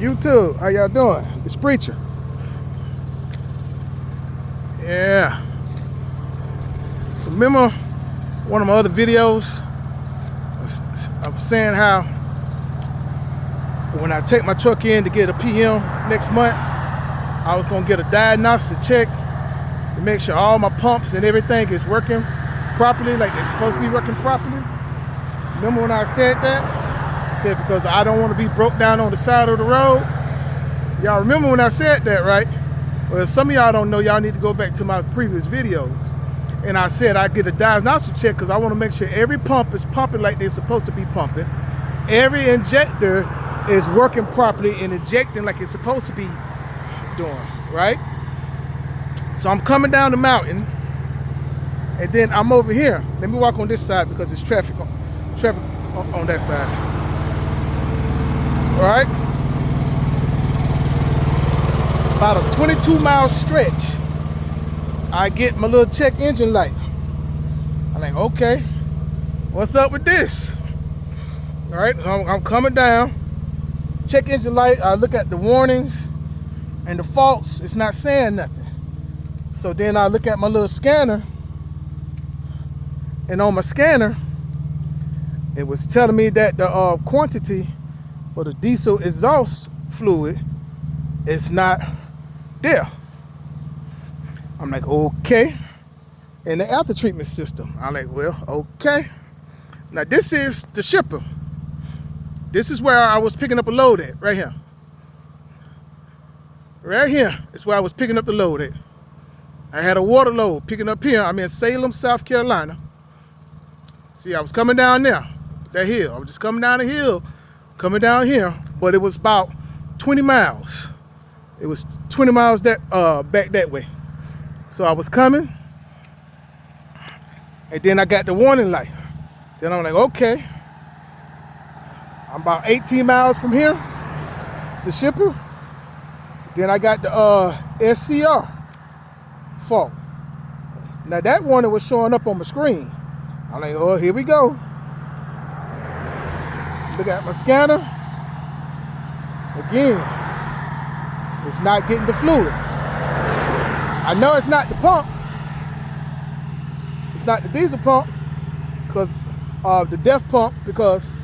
YouTube, how y'all doing? It's Preacher. Yeah. So remember one of my other videos, I was saying how when I take my truck in to get a PM next month, I was gonna get a diagnostic check to make sure all my pumps and everything is working properly, like they're supposed to be working properly. Remember when I said that? I said because I don't want to be broke down on the side of the road. Y'all remember when I said that, right? Well, some of y'all don't know. Y'all need to go back to my previous videos. And I said I get a diagnostic check because I want to make sure every pump is pumping like they're supposed to be pumping. Every injector is working properly and injecting like it's supposed to be doing, right? So I'm coming down the mountain, and then I'm over here. Let me walk on this side because it's traffic on that side. All right? About a 22-mile stretch, I get my little check engine light. I'm like, okay, what's up with this? All right, so I'm coming down, check engine light, I look at the warnings and the faults, it's not saying nothing. So then I look at my little scanner, and on my scanner, it was telling me that the quantity for the diesel exhaust fluid is not there. I'm like, okay. And the after treatment system, I'm like, well, okay. Now this is the shipper. This is where I was picking up a load at, right here. Right here is where I was picking up the load at. I had a water load picking up here. I'm in Salem, South Carolina. See, I was coming down there, that hill. I was just coming down the hill, coming down here, but it was about 20 miles. It was 20 miles that back that way. So I was coming, and then I got the warning light. Then I'm like, okay, I'm about 18 miles from here, the shipper. Then I got the SCR fault. Now that warning was showing up on my screen. I'm like, oh, here we go. Look at my scanner. Again, it's not getting the fluid. I know it's not the pump. It's not the diesel pump because of the DEF pump, because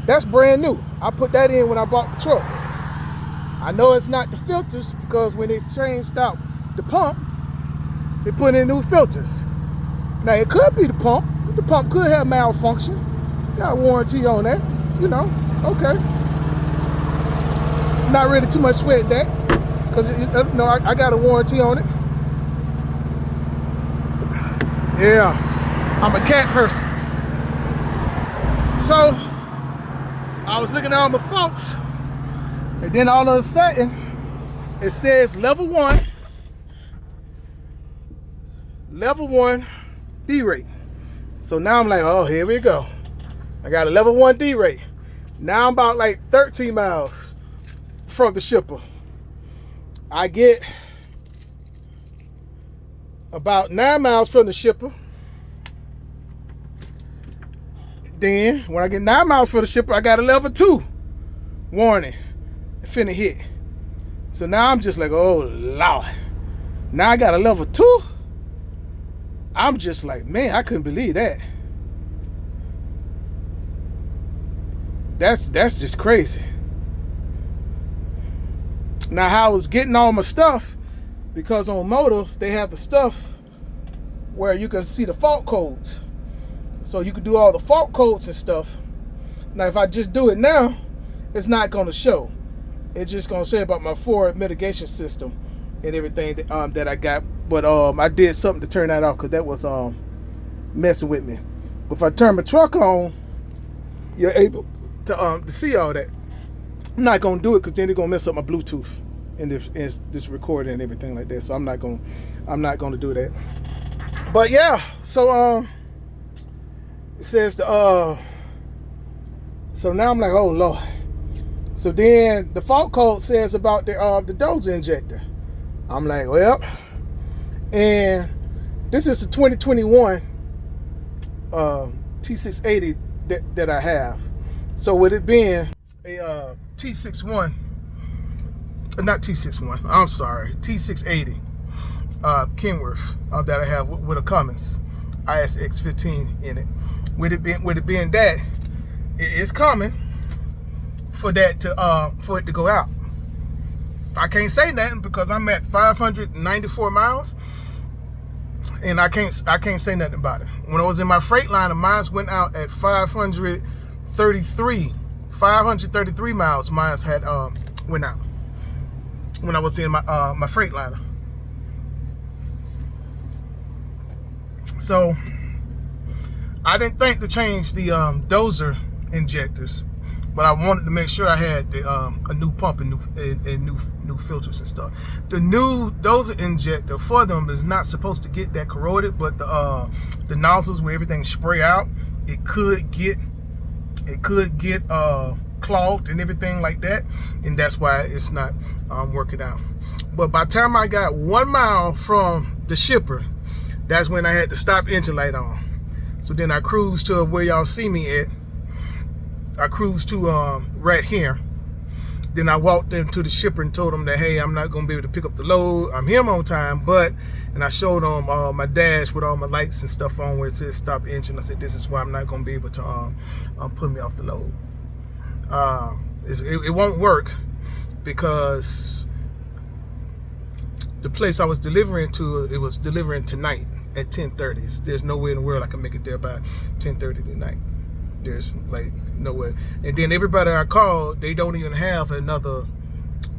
that's brand new. I put that in when I bought the truck. I know it's not the filters because when they changed out the pump, they put in new filters. Now it could be the pump. The pump could have malfunction. Got a warranty on that, you know, okay. Not really too much sweat in that because you know, I got a warranty on it. Yeah, I'm a cat person. So I was looking at all my faults, and then all of a sudden it says level 1 D rate. So now I'm like, oh, here we go. I got a level 1 D rate. Now I'm about like 13 miles from the shipper. I get about 9 miles from the shipper. Then when I get 9 miles from the shipper, I got a level 2 warning. Finna hit. So now I'm just like, oh Lord. Now I got a level 2. I'm just like, man, I couldn't believe that. That's just crazy. Now how I was getting all my stuff, because on Motive they have the stuff where you can see the fault codes. So you can do all the fault codes and stuff. Now if I just do it now, it's not gonna show. It's just gonna say about my forward mitigation system and everything that I got. But I did something to turn that off because that was messing with me. But if I turn my truck on, you're able to see all that. I'm not gonna do it because then it's gonna mess up my Bluetooth in this recording and everything like that. So I'm not gonna do that. But yeah, so it says so now I'm like, oh Lord. So then the fault code says about the dozer injector. I'm like, well, and this is the 2021 T680 that I have. So with it being a T61, not T61, I'm sorry, T680 Kenworth that I have with a Cummins ISX15 in it. With it being that, it's coming for that to for it to go out. I can't say nothing because I'm at 594 miles, and I can't say nothing about it. When I was in my Freightliner, mine went out at 533 miles. Mine had went out when I was in my my Freightliner. So I didn't think to change the dozer injectors, but I wanted to make sure I had the, a new pump and new filters and stuff. The new dozer injector for them is not supposed to get that corroded, but the nozzles where everything spray out, it could get clogged and everything like that, and that's why it's not working out. But by the time I got 1 mile from the shipper, that's when I had to stop engine light on. So then I cruised to where y'all see me at. I cruised to right here. Then I walked into the shipper and told him that, hey, I'm not gonna be able to pick up the load. I'm here on time, and I showed him my dash with all my lights and stuff on where it says stop engine. I said, this is why I'm not gonna be able to put me off the load. It won't work because the place I was delivering to, it was delivering tonight at 10:30. There's no way in the world I can make it there by 10:30 tonight. There's like no way. And then everybody I called, they don't even have another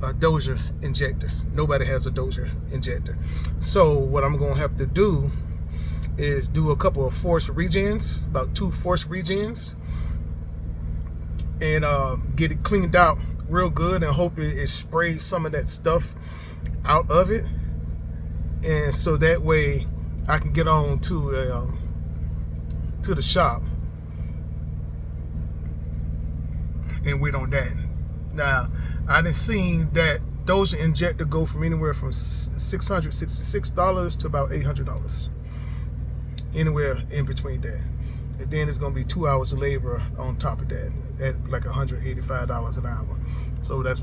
dozer injector. Nobody has a dozer injector. So what I'm gonna have to do is do a couple of force regens, about 2 force regens, and get it cleaned out real good, and hope it sprays some of that stuff out of it, and so that way I can get on to the shop and wait on that. Now I done seen that dozer injector go from anywhere from $666 to about $800, anywhere in between that. And then it's gonna be 2 hours of labor on top of that at like $185 an hour. So that's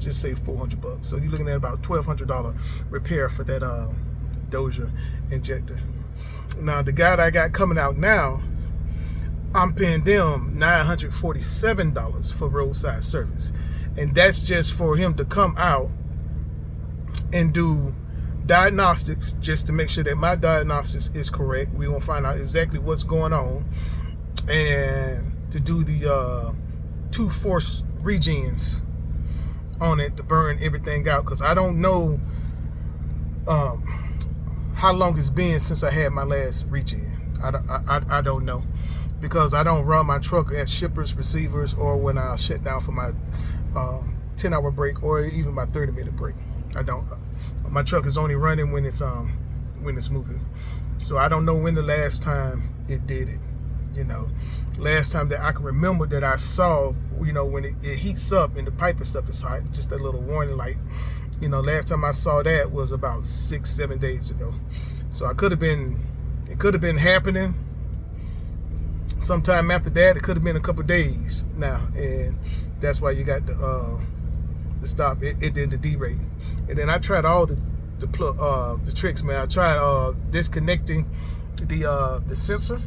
just say $400. So you're looking at about $1,200 repair for that dozer injector. Now the guy that I got coming out now, I'm paying them $947 for roadside service, and that's just for him to come out and do diagnostics, just to make sure that my diagnostics is correct. We're gonna find out exactly what's going on, and to do the 2 force regens on it to burn everything out, because I don't know how long it's been since I had my last regen. I don't know, because I don't run my truck at shippers, receivers, or when I shut down for my 10-hour break or even my 30-minute break. I don't. My truck is only running when it's moving. So I don't know when the last time it did it. You know, last time that I can remember that I saw, you know, when it heats up and the pipe and stuff is hot, just that little warning light. You know, last time I saw that was about 6-7 days ago. So it could have been happening sometime after that. It could have been a couple days now, and that's why you got the stop. It did the D-rate. And then I tried all the tricks, man. I tried disconnecting the sensor.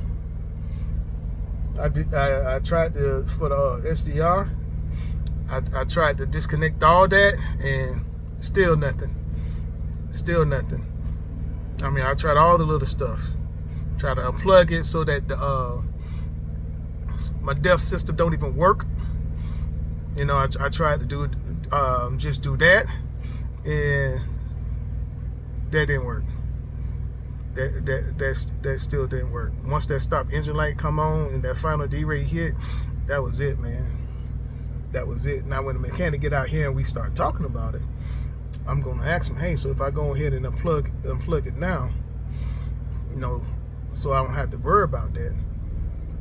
I tried for the SDR. I tried to disconnect all that, and still nothing. I mean, I tried all the little stuff. Tried to unplug it so that the my DEF system don't even work. You know, I tried to do it, just do that, and that didn't work. That still didn't work. Once that stop engine light come on and that final D-rate hit, that was it, man. That was it. Now when the mechanic get out here and we start talking about it, I'm gonna ask him, hey, so if I go ahead and unplug it now, you know, so I don't have to worry about that,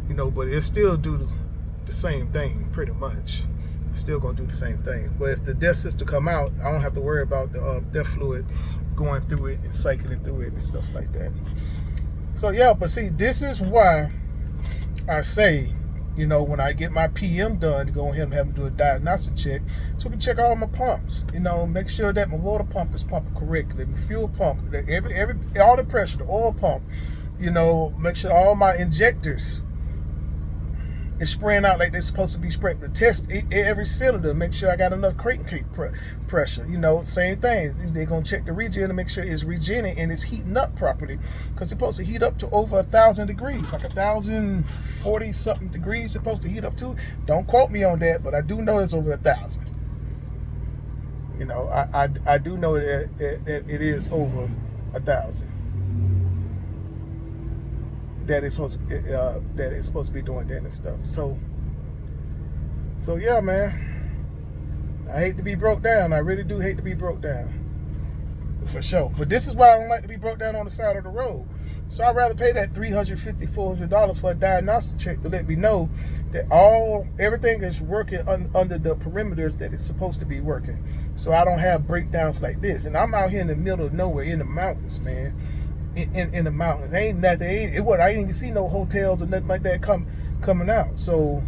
you know, but it still do the same thing pretty much. It's still gonna do the same thing. But if the DEF system come out, I don't have to worry about the DEF fluid going through it and cycling through it and stuff like that. So yeah, but see, this is why I say you know, when I get my PM done, to go ahead and have them do a diagnostic check, so we can check all my pumps. You know, make sure that my water pump is pumping correctly, my fuel pump, that all the pressure, the oil pump. You know, make sure all my injectors is spraying out like they're supposed to be sprayed. To test every cylinder, make sure I got enough crate pressure. You know, same thing. They're gonna check the regen to make sure it's regening and it's heating up properly, because it's supposed to heat up to over 1,000 degrees, like 1,040 something degrees. It's supposed to heat up to. Don't quote me on that, but I do know it's over 1,000. You know, I do know that it is over 1,000. That it's supposed to be doing that and stuff. So yeah, man. I hate to be broke down. I really do hate to be broke down, for sure. But this is why I don't like to be broke down on the side of the road. So I'd rather pay that $350, $400 for a diagnostic check to let me know that everything is working under the perimeters that it's supposed to be working. So I don't have breakdowns like this. And I'm out here in the middle of nowhere, in the mountains, man. In the mountains, ain't nothing. I didn't even see no hotels or nothing like that coming out. So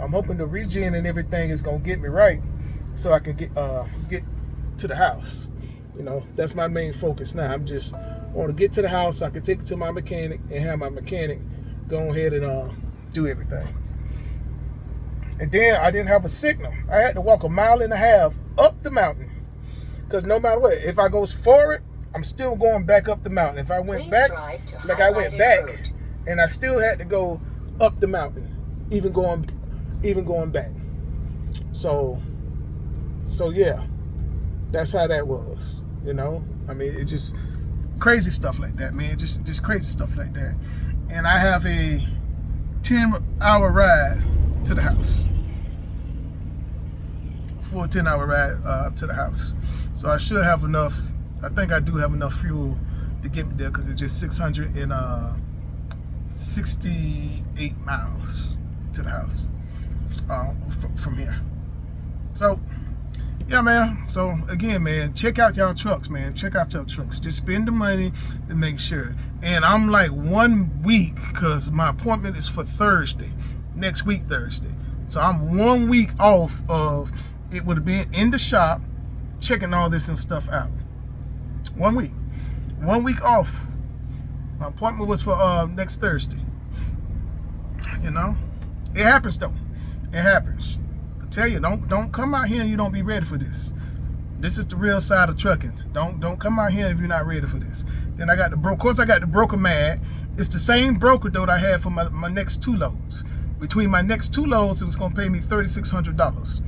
I'm hoping the regen and everything is gonna get me right, so I can get to the house. You know, that's my main focus now. I'm just want to get to the house so I can take it to my mechanic and have my mechanic go ahead and do everything. And then I didn't have a signal. I had to walk 1.5 miles up the mountain, because no matter what, if I goes forward, I'm still going back up the mountain. If I went back, like I went back, and I still had to go up the mountain, even going back. So yeah, that's how that was. You know, I mean, it's just crazy stuff like that, man. Just crazy stuff like that. And I have a 10-hour ride to the house. For a 10-hour ride to the house. So I should have enough. I think I do have enough fuel to get me there, because it's just 668 miles to the house from here. So yeah, man. So again, man, check out y'all trucks, man. Check out your trucks. Just spend the money to make sure. And I'm like 1 week, because my appointment is for Thursday, next week Thursday. So I'm 1 week off of it. Would have been in the shop checking all this and stuff out. 1 week. 1 week off. My appointment was for next Thursday. You know? It happens though. It happens. I tell you, don't come out here and you don't be ready for this. This is the real side of trucking. Don't come out here if you're not ready for this. Then I got the broker. Of course, I got the broker mad. It's the same broker though that I had for my next 2 loads. Between my next 2 loads, it was gonna pay me $3,600.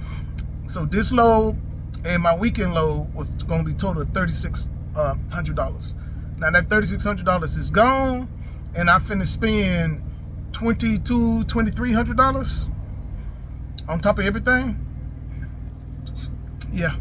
So this load and my weekend load was gonna be total of $3,600. Now that $3,600 is gone, and I finna spend $2,300 on top of everything. Yeah,